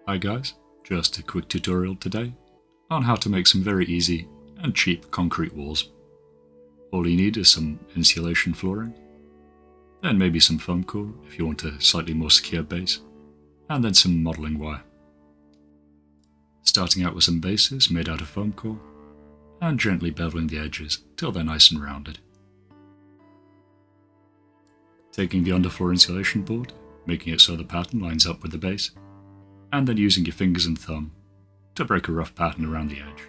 Hi guys, just a quick tutorial today on how to make some very easy and cheap concrete walls. All you need is some insulation flooring, then maybe some foamcore if you want a slightly more secure base, and then some modelling wire. Starting out with some bases made out of foamcore, and gently beveling the edges till they're nice and rounded. Taking the underfloor insulation board, making it so the pattern lines up with the base, and then using your fingers and thumb to break a rough pattern around the edge.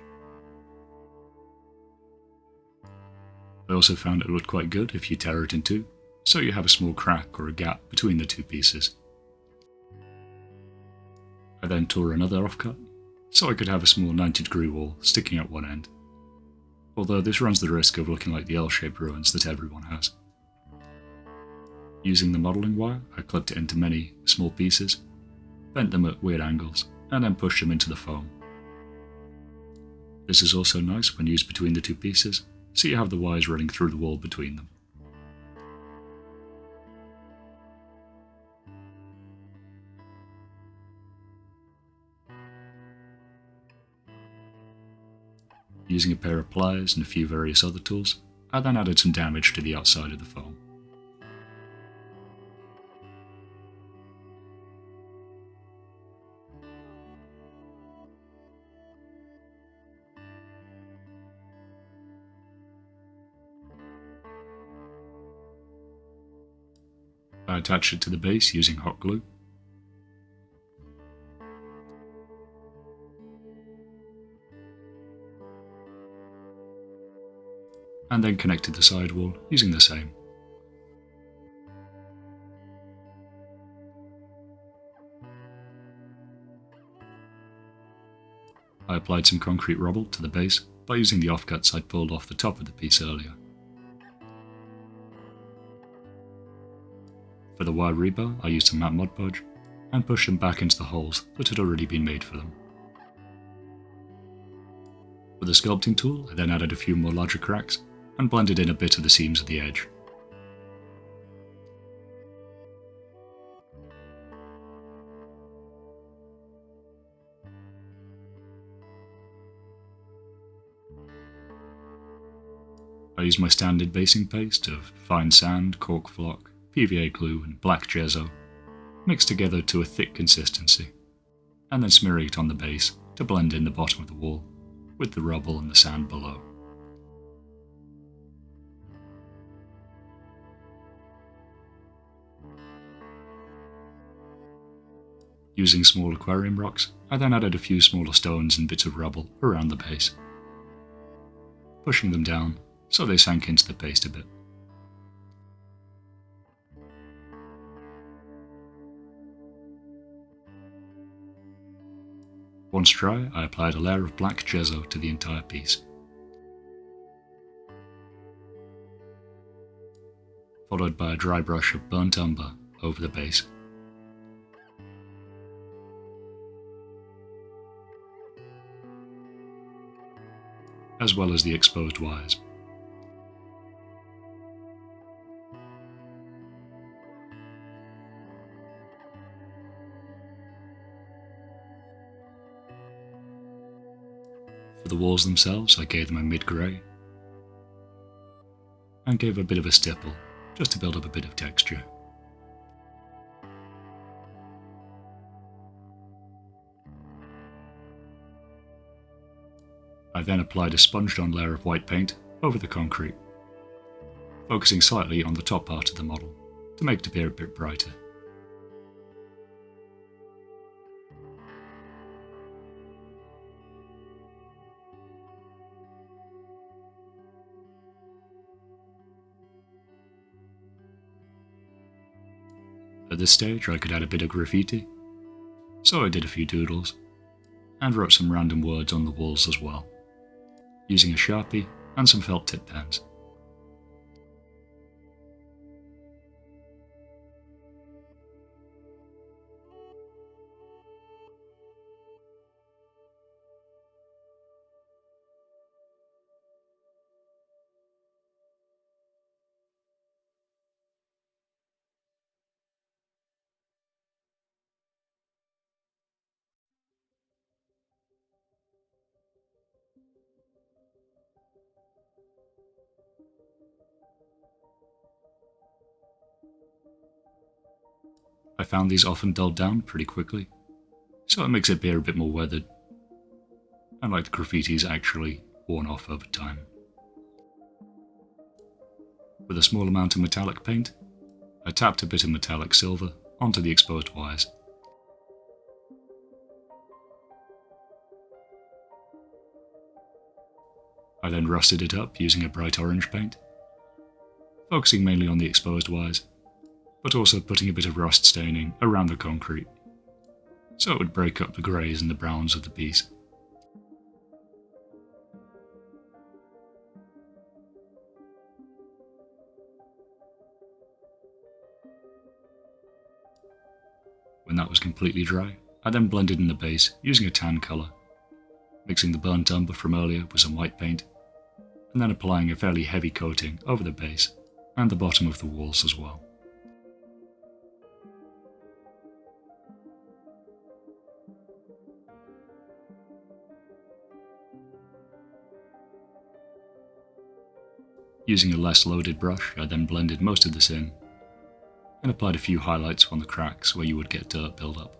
I also found it looked quite good if you tear it in two, so you have a small crack or a gap between the two pieces. I then tore another offcut, so I could have a small 90-degree wall sticking at one end, although this runs the risk of looking like the L-shaped ruins that everyone has. Using the modelling wire, I clipped it into many small pieces, bent them at weird angles, and then pushed them into the foam. This is also nice when used between the two pieces, so you have the wires running through the wall between them. Using a pair of pliers and a few various other tools, I then added some damage to the outside of the foam. I attached it to the base using hot glue. And then connected the sidewall using the same. I applied some concrete rubble to the base by using the offcuts I'd pulled off the top of the piece earlier. For the wire rebar, I used some matte Mod Podge and pushed them back into the holes that had already been made for them. With a sculpting tool, I then added a few more larger cracks and blended in a bit of the seams at the edge. I used my standard basing paste of fine sand, cork flock, PVA glue and black gesso, mixed together to a thick consistency, and then smearing it on the base to blend in the bottom of the wall with the rubble and the sand below. Using small aquarium rocks, I then added a few smaller stones and bits of rubble around the base, pushing them down so they sank into the paste a bit. Once dry, I applied a layer of black gesso to the entire piece, followed by a dry brush of burnt umber over the base. As well as the exposed wires. For the walls themselves, I gave them a mid-grey and gave a bit of a stipple just to build up a bit of texture. I then applied a sponged-on layer of white paint over the concrete, focusing slightly on the top part of the model to make it appear a bit brighter. At this stage I could add a bit of graffiti, so I did a few doodles and wrote some random words on the walls as well, using a Sharpie and some felt tip pens. I found these often dulled down pretty quickly, so it makes it appear a bit more weathered, and like the graffiti's actually worn off over time. With a small amount of metallic paint, I tapped a bit of metallic silver onto the exposed wires. I then rusted it up using a bright orange paint, focusing mainly on the exposed wires, but also putting a bit of rust staining around the concrete, so it would break up the greys and the browns of the piece. When that was completely dry, I then blended in the base using a tan colour, mixing the burnt umber from earlier with some white paint, and then applying a fairly heavy coating over the base and the bottom of the walls as well. Using a less loaded brush, I then blended most of this in and applied a few highlights on the cracks where you would get dirt build-up.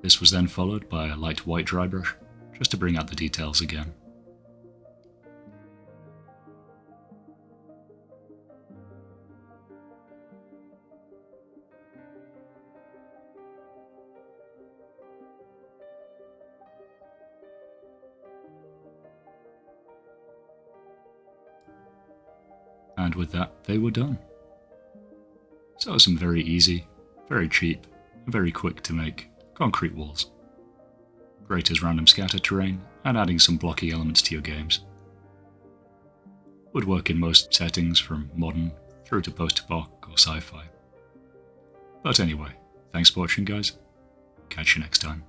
This was then followed by a light white dry brush, just to bring out the details again. And with that, they were done. So some very easy, very cheap, and very quick to make concrete walls. Great as random scatter terrain and adding some blocky elements to your games. Would work in most settings from modern through to post-apoc or sci-fi. But anyway, thanks for watching guys. Catch you next time.